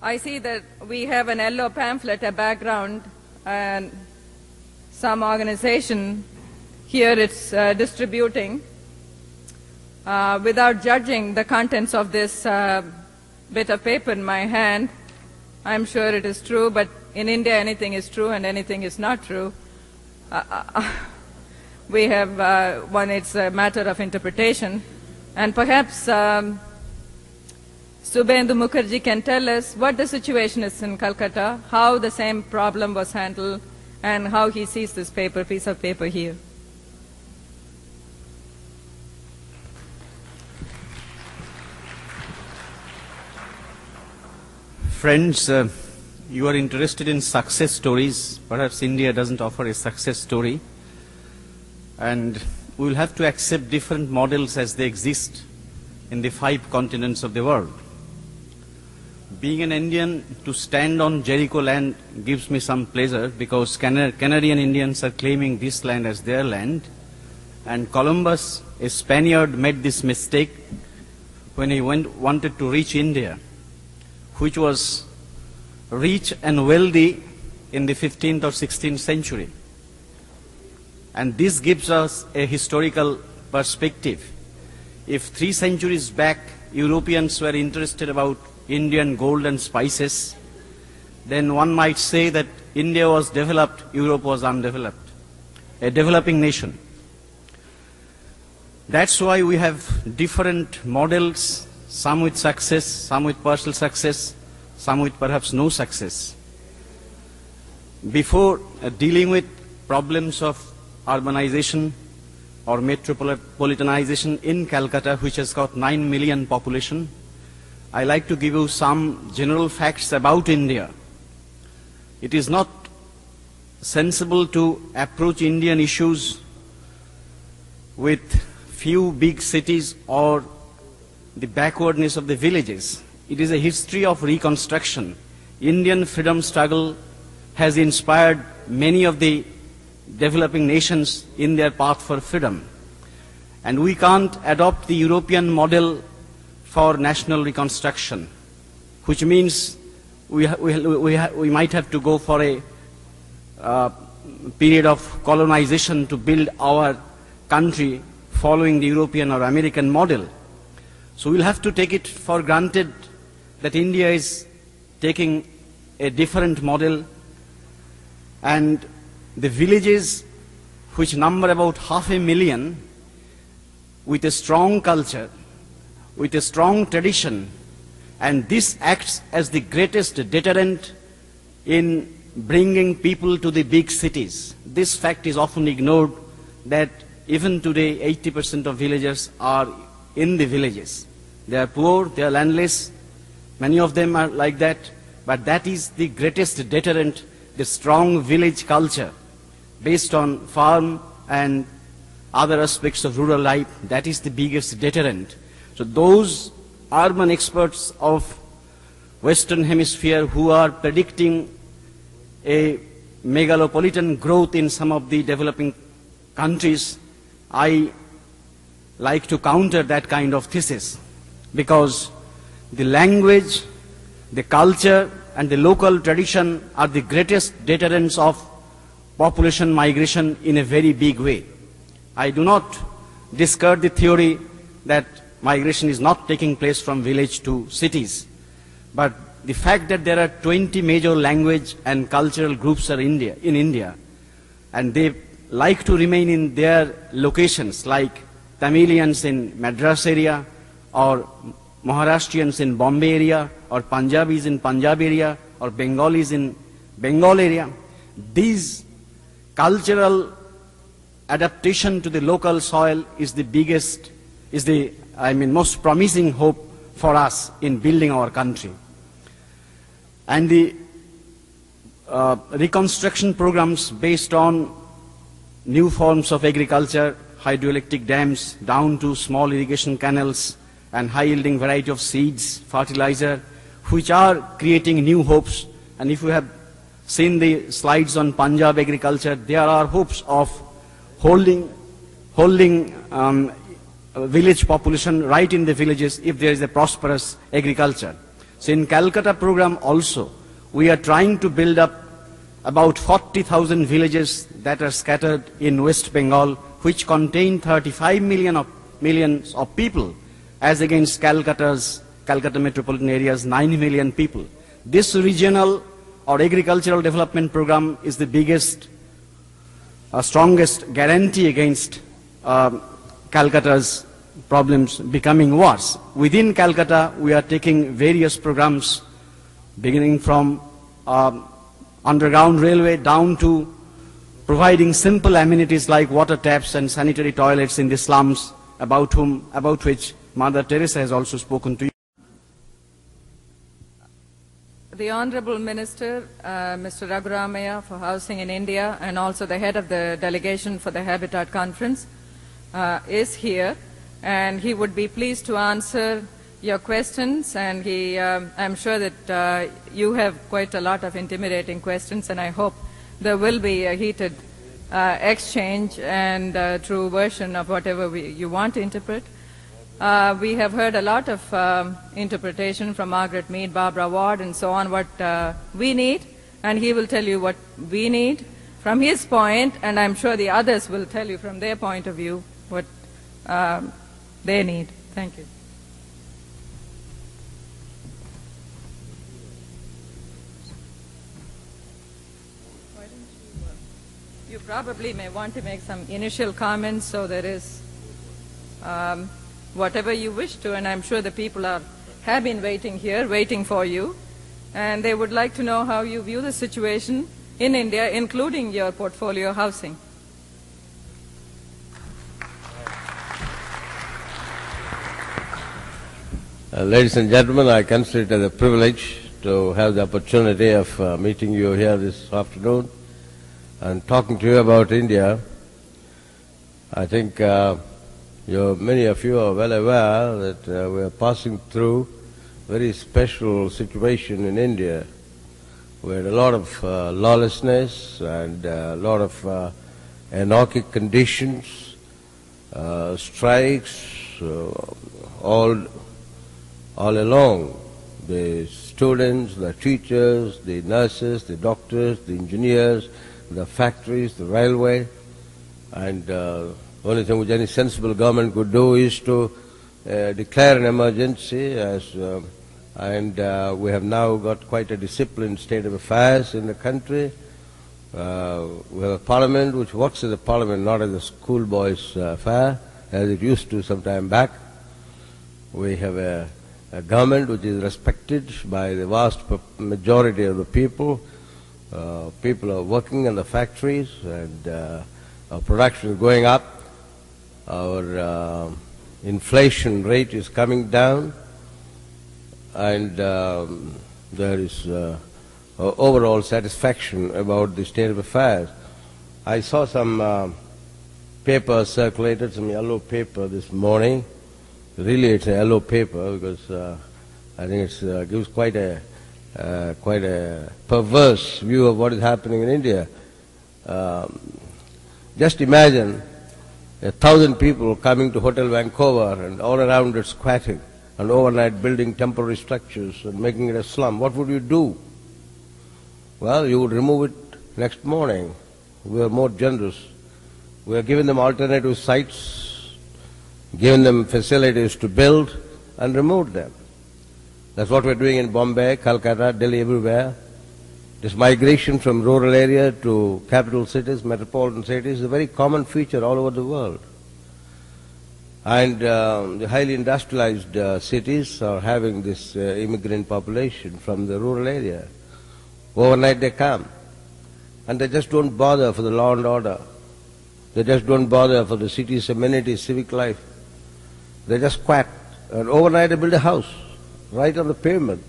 I see that we have an yellow pamphlet, a background, and some organization. Here it's distributing. Without judging the contents of this bit of paper in my hand, I'm sure it is true, but in India anything is true and anything is not true. We have it's a matter of interpretation, and perhaps Subhendu Mukherjee can tell us what the situation is in Calcutta, how the same problem was handled, and how he sees this piece of paper here. Friends, you are interested in success stories. Perhaps India doesn't offer a success story. And we will have to accept different models as they exist in the 5 continents of the world. Being an Indian, to stand on Jericho land gives me some pleasure, because Canadian Indians are claiming this land as their land. And Columbus, a Spaniard, made this mistake when he wanted to reach India, which was rich and wealthy in the 15th or 16th century. And this gives us a historical perspective. If 3 centuries back Europeans were interested about Indian gold and spices, then one might say that India was developed, Europe was undeveloped, a developing nation. That's why we have different models, some with success, some with partial success, some with perhaps no success. Before dealing with problems of urbanization or metropolitanization in Calcutta, which has got 9 million population, I like to give you some general facts about India. It is not sensible to approach Indian issues with few big cities or the backwardness of the villages. It is a history of reconstruction. Indian freedom struggle has inspired many of the developing nations in their path for freedom. And we can't adopt the European model for national reconstruction, which means we might have to go for a period of colonization to build our country following the European or American model. So we'll have to take it for granted that India is taking a different model, and the villages, which number about 500,000, with a strong culture, with a strong tradition, and this acts as the greatest deterrent in bringing people to the big cities. This fact is often ignored, that even today 80% of villagers are in the villages. They are poor, they are landless, many of them are like that, but that is the greatest deterrent, the strong village culture based on farm and other aspects of rural life. That is the biggest deterrent. So those urban experts of Western Hemisphere who are predicting a megalopolitan growth in some of the developing countries, I like to counter that kind of thesis, because the language, the culture, and the local tradition are the greatest deterrents of population migration in a very big way. I do not discard the theory that migration is not taking place from village to cities, but the fact that there are 20 major language and cultural groups in India, and they like to remain in their locations, like Tamilians in Madras area, or Maharashtrians in Bombay area, or Punjabis in Punjab area, or Bengalis in Bengal area. These cultural adaptation to the local soil is the biggest, most promising hope for us in building our country. And the reconstruction programs based on new forms of agriculture, hydroelectric dams, down to small irrigation canals, and high-yielding variety of seeds, fertilizer, which are creating new hopes. And if you have seen the slides on Punjab agriculture, there are hopes of holding village population right in the villages if there is a prosperous agriculture. So in Calcutta program also, we are trying to build up about 40,000 villages that are scattered in West Bengal, which contain 35 millions of people, as against Calcutta metropolitan area's 9 million people. This regional or agricultural development program is the biggest, strongest guarantee against Calcutta's problems becoming worse. Within Calcutta, we are taking various programs, beginning from underground railway down to providing simple amenities like water taps and sanitary toilets in the slums, about which Mother Teresa has also spoken to you. The Honorable Minister, Mr. Raghuramaya for Housing in India, and also the head of the delegation for the Habitat Conference is here, and he would be pleased to answer your questions, and I'm sure that you have quite a lot of intimidating questions, and I hope there will be a heated exchange and true version of whatever you want to interpret. We have heard a lot of interpretation from Margaret Mead, Barbara Ward, and so on, what we need, and he will tell you what we need from his point, and I'm sure the others will tell you from their point of view what they need. Thank you. You probably may want to make some initial comments, so there is whatever you wish to, and I'm sure the people have been waiting here, waiting for you, and they would like to know how you view the situation in India, including your portfolio housing. Ladies and gentlemen, I consider it as a privilege to have the opportunity of meeting you here this afternoon and talking to you about India. I think many of you are well aware that we are passing through a very special situation in India. We had a lot of lawlessness and a lot of anarchic conditions, strikes, all along. The students, the teachers, the nurses, the doctors, the engineers, the factories, the railway, and the only thing which any sensible government could do is to declare an emergency, and we have now got quite a disciplined state of affairs in the country. We have a parliament which works as a parliament, not as a schoolboy's affair, as it used to some time back. We have a government which is respected by the vast majority of the people. People are working in the factories, and our production is going up. Our inflation rate is coming down, and there is overall satisfaction about the state of affairs. I saw some papers circulated, some yellow paper this morning. Really, it's a yellow paper because I think it gives quite a perverse view of what is happening in India. Just imagine 1,000 people coming to Hotel Vancouver and all around it squatting and overnight building temporary structures and making it a slum. What would you do? Well, you would remove it next morning. We are more generous. We are giving them alternative sites, giving them facilities to build, and remove them. That's what we're doing in Bombay, Calcutta, Delhi, everywhere. This migration from rural area to capital cities, metropolitan cities, is a very common feature all over the world. And the highly industrialized cities are having this immigrant population from the rural area. Overnight they come, and they just don't bother for the law and order. They just don't bother for the city's amenities, civic life. They just squat, and overnight they build a house right on the pavement.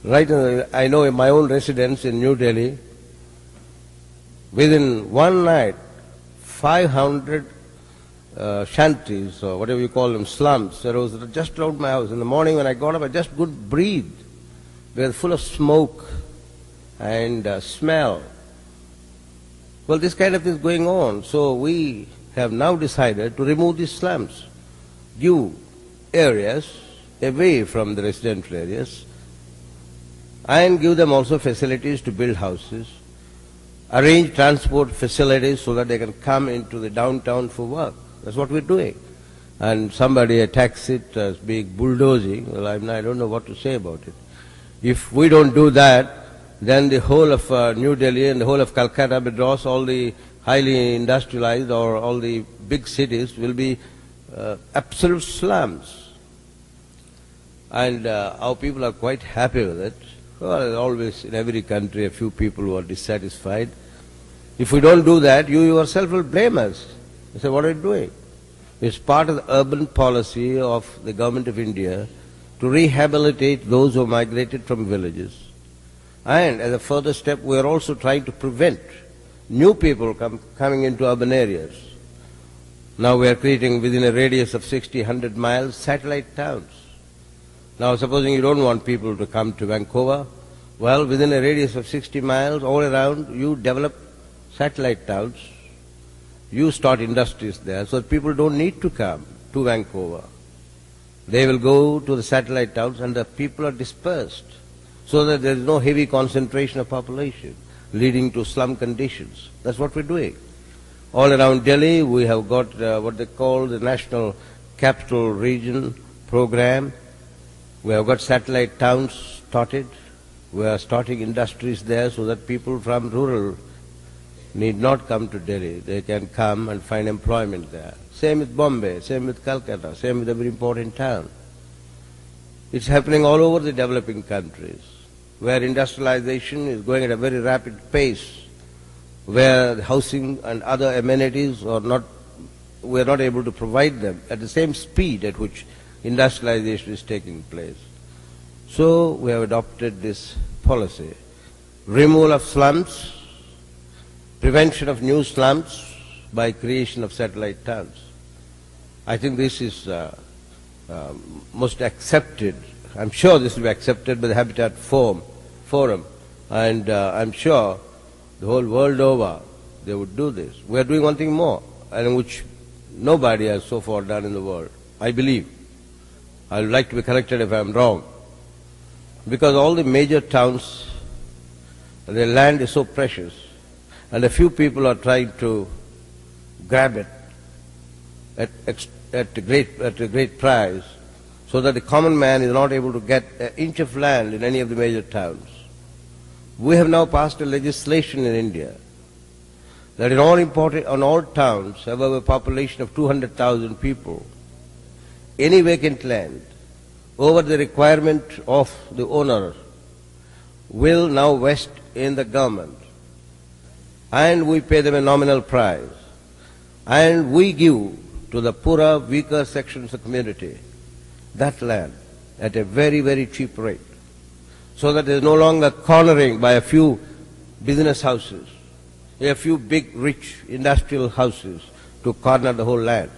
I know in my own residence in New Delhi, within one night, 500 shanties, or whatever you call them, slums, there was just around my house. In the morning when I got up, I just couldn't breathe. They were full of smoke and smell. Well, this kind of thing is going on. So we have now decided to remove these slums, give areas away from the residential areas, and give them also facilities to build houses, arrange transport facilities so that they can come into the downtown for work. That's what we're doing. And somebody attacks it as being bulldozing. Well, I don't know what to say about it. If we don't do that, then the whole of New Delhi and the whole of Calcutta, Madras, all the highly industrialized or all the big cities will be absolute slums. And our people are quite happy with it. Well, there's always in every country a few people who are dissatisfied. If we don't do that, you yourself will blame us. You say, what are you doing? It's part of the urban policy of the government of India to rehabilitate those who migrated from villages. And as a further step, we are also trying to prevent new people coming into urban areas. Now we are creating within a radius of 60, 100 miles satellite towns. Now supposing you don't want people to come to Vancouver, well, within a radius of 60 miles all around, you develop satellite towns. You start industries there so that people don't need to come to Vancouver. They will go to the satellite towns and the people are dispersed so that there is no heavy concentration of population leading to slum conditions. That's what we're doing. All around Delhi we have got what they call the National Capital Region program. We have got satellite towns started. We are starting industries there so that people from rural need not come to Delhi. They can come and find employment there. Same with Bombay, same with Calcutta, same with every important town. It's happening all over the developing countries, where industrialization is going at a very rapid pace, where housing and other amenities we are not able to provide them at the same speed at which industrialization is taking place. So we have adopted this policy. Removal of slums, prevention of new slums by creation of satellite towns. I think this is most accepted. I'm sure this will be accepted by the Habitat Forum, and I'm sure the whole world over they would do this. We are doing one thing more, and which nobody has so far done in the world, I believe. I would like to be corrected if I am wrong. Because all the major towns, their land is so precious, and a few people are trying to grab it at a great price, so that the common man is not able to get an inch of land in any of the major towns. We have now passed a legislation in India that in all towns above a population of 200,000 people, any vacant land over the requirement of the owner will now vest in the government, and we pay them a nominal price, and we give to the poorer, weaker sections of the community that land at a very, very cheap rate, so that there is no longer cornering by a few business houses, a few big, rich industrial houses to corner the whole land.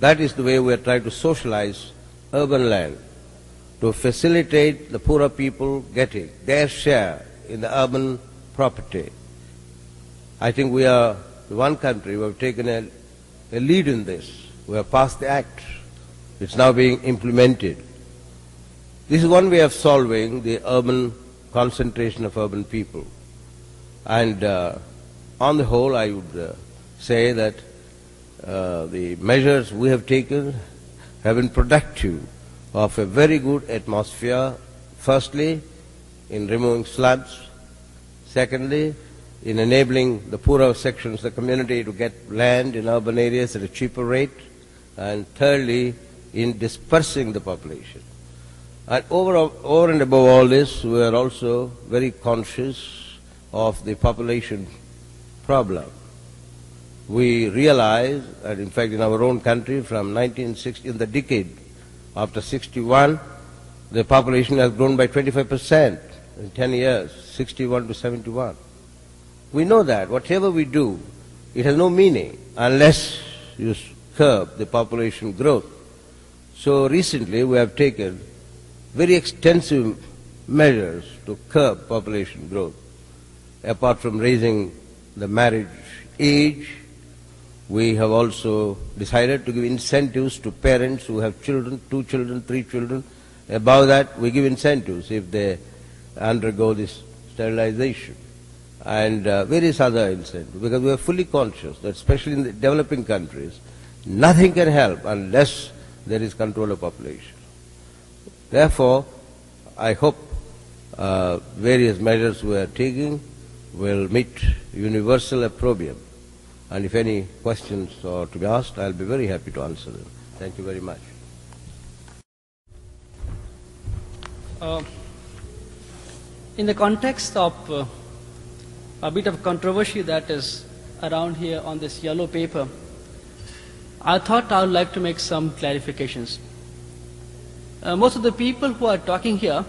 That is the way we are trying to socialize urban land, to facilitate the poorer people getting their share in the urban property. I think we are the one country who have taken a lead in this. We have passed the act. It's now being implemented. This is one way of solving the urban concentration of urban people. And on the whole, I would say that the measures we have taken have been productive of a very good atmosphere, firstly, in removing slums, secondly, in enabling the poorer sections of the community to get land in urban areas at a cheaper rate, and thirdly, in dispersing the population. And over and above all this, we are also very conscious of the population problem. We realize that, in fact, in our own country, from 1960, in the decade after 61, the population has grown by 25% in 10 years, 61 to 71. We know that whatever we do, it has no meaning unless you curb the population growth. So recently we have taken very extensive measures to curb population growth. Apart from raising the marriage age, we have also decided to give incentives to parents who have children, 2 children, 3 children, Above that, we give incentives if they undergo this sterilization and various other incentives, because we are fully conscious that especially in the developing countries, nothing can help unless there is control of population. Therefore, I hope various measures we are taking will meet universal opprobrium. And if any questions are to be asked, I'll be very happy to answer them. Thank you very much. In the context of a bit of controversy that is around here on this yellow paper, I thought I would like to make some clarifications. Most of the people who are talking here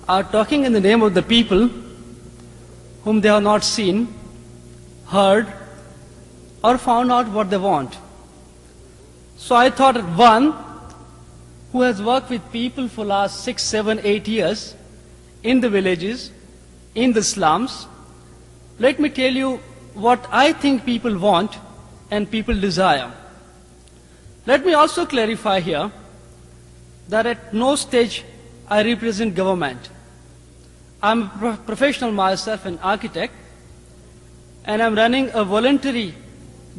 are talking in the name of the people whom they have not seen, heard, or found out what they want. So I thought that one who has worked with people for last 6, 7, 8 years in the villages, in the slums, let me tell you what I think people want and people desire. Let me also clarify here that at no stage I represent government. I'm a professional myself, an architect, and I'm running a voluntary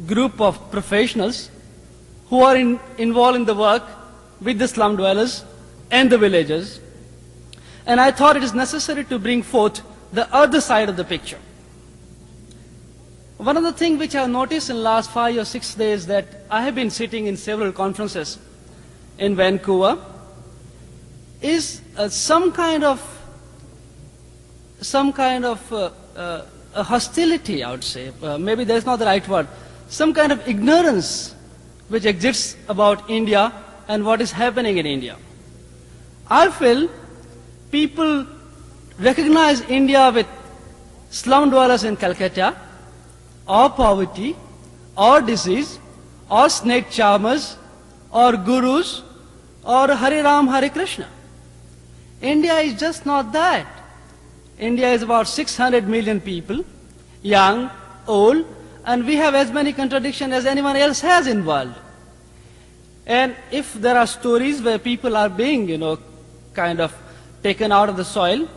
group of professionals who are involved in the work with the slum dwellers and the villagers. And I thought it is necessary to bring forth the other side of the picture. One of the things which I have noticed in the last 5 or 6 days that I have been sitting in several conferences in Vancouver is some kind of a hostility, I would say. Maybe that's not the right word. Some kind of ignorance which exists about India and what is happening in India. I feel people recognize India with slum dwellers in Calcutta, or poverty, or disease, or snake charmers, or gurus, or Hare Ram, Hare Krishna. India is just not that. India is about 600 million people, young, old, and we have as many contradictions as anyone else has in the world. And if there are stories where people are being, kind of taken out of the soil,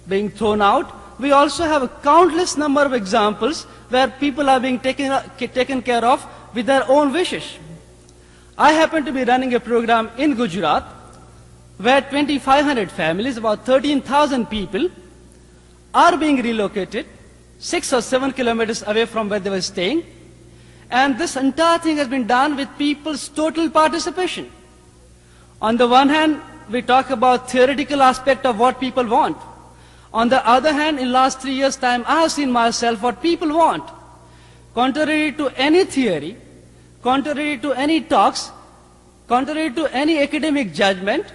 being thrown out, we also have a countless number of examples where people are being taken care of with their own wishes. I happen to be running a program in Gujarat where 2,500 families, about 13,000 people, are being relocated 6 or 7 kilometers away from where they were staying. And this entire thing has been done with people's total participation. On the one hand, we talk about theoretical aspect of what people want. On the other hand, in last 3 years' time, I have seen myself what people want. Contrary to any theory, contrary to any talks, contrary to any academic judgment,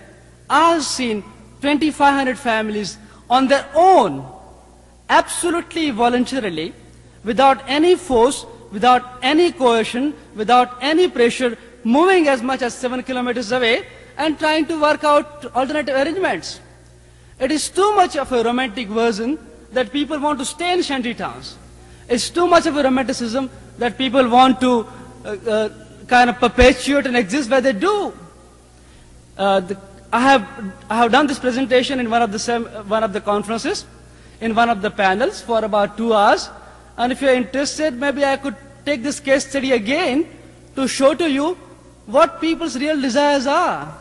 I have seen 2,500 families on their own, absolutely voluntarily, without any force, without any coercion, without any pressure, moving as much as 7 kilometers away and trying to work out alternative arrangements. It is too much of a romantic version that people want to stay in shanty towns. It's too much of a romanticism that people want to kind of perpetuate and exist where they do. I have done this presentation in one of the conferences, in one of the panels for about 2 hours. And if you're interested, maybe I could take this case study again to show to you what people's real desires are.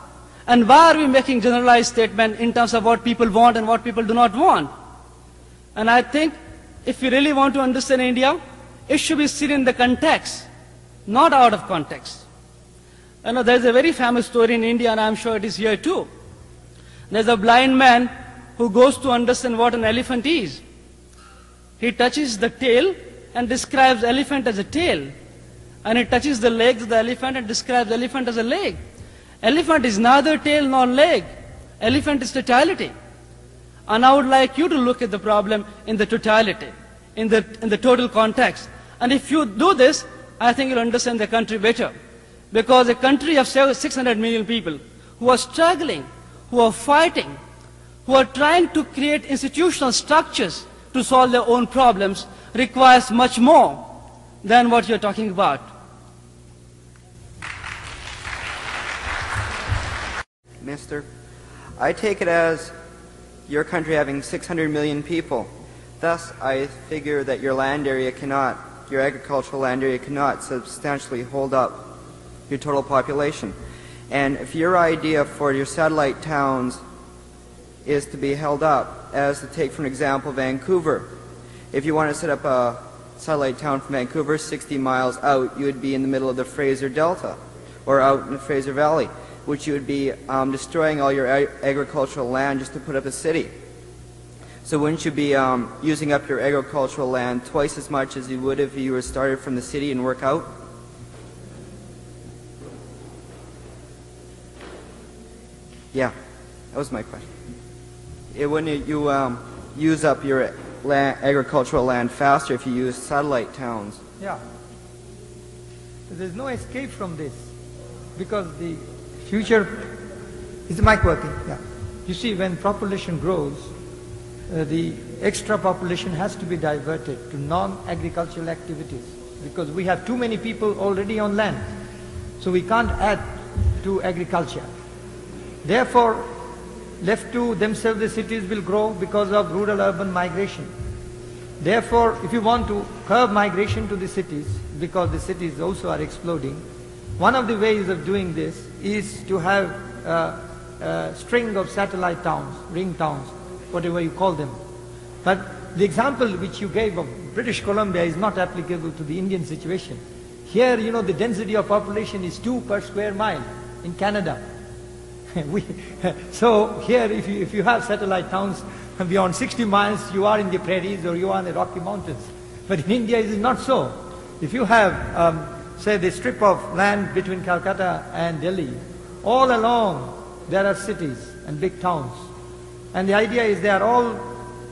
And why are we making generalized statements in terms of what people want and what people do not want? And I think if we really want to understand India, it should be seen in the context, not out of context. There's a very famous story in India, and I'm sure it is here too. There's a blind man who goes to understand what an elephant is. He touches the tail and describes elephant as a tail. And he touches the legs of the elephant and describes elephant as a leg. Elephant is neither tail nor leg. Elephant is totality. And I would like you to look at the problem in the totality, in the total context. And if you do this, I think you'll understand the country better. Because a country of 600 million people who are struggling, who are fighting, who are trying to create institutional structures to solve their own problems requires much more than what you're talking about. Mr. I take it as your country having 600 million people. Thus, I figure that your land area cannot, your agricultural land area cannot substantially hold up your total population. And if your idea for your satellite towns is to be held up, as to take for an example Vancouver, if you want to set up a satellite town from Vancouver 60 miles out, you would be in the middle of the Fraser Delta, or out in the Fraser Valley, which you would be destroying all your agricultural land just to put up a city. So wouldn't you be using up your agricultural land twice as much as you would if you were started from the city and work out? Yeah, that was my question. Wouldn't you use up your agricultural land faster if you use satellite towns? Yeah. There's no escape from this, because the future... Is the mic working? Yeah. You see, when population grows, the extra population has to be diverted to non-agricultural activities, because we have too many people already on land. So we can't add to agriculture. Therefore, left to themselves, the cities will grow because of rural-urban migration. Therefore, if you want to curb migration to the cities, because the cities also are exploding, one of the ways of doing this is to have a string of satellite towns, ring towns, whatever you call them. But the example which you gave of British Columbia is not applicable to the Indian situation. Here, you know, the density of population is 2 per square mile in Canada. So here, if you have satellite towns beyond 60 miles, you are in the prairies or you are in the Rocky Mountains. But in India, it is not so. If you have, say, the strip of land between Calcutta and Delhi, all along there are cities and big towns. And the idea is they are all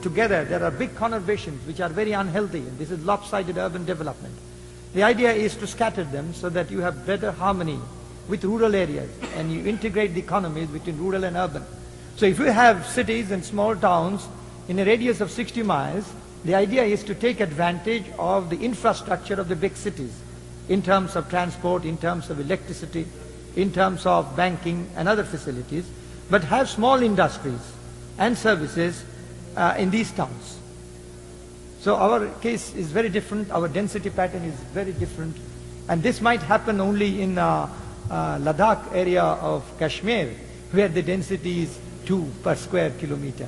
together. There are big conurbations which are very unhealthy. And this is lopsided urban development. The idea is to scatter them so that you have better harmony with rural areas, and you integrate the economies between rural and urban. So if you have cities and small towns in a radius of 60 miles, the idea is to take advantage of the infrastructure of the big cities in terms of transport, in terms of electricity, in terms of banking and other facilities, but have small industries and services in these towns. So our case is very different, our density pattern is very different, and this might happen only in Ladakh area of Kashmir, where the density is 2 per square kilometer.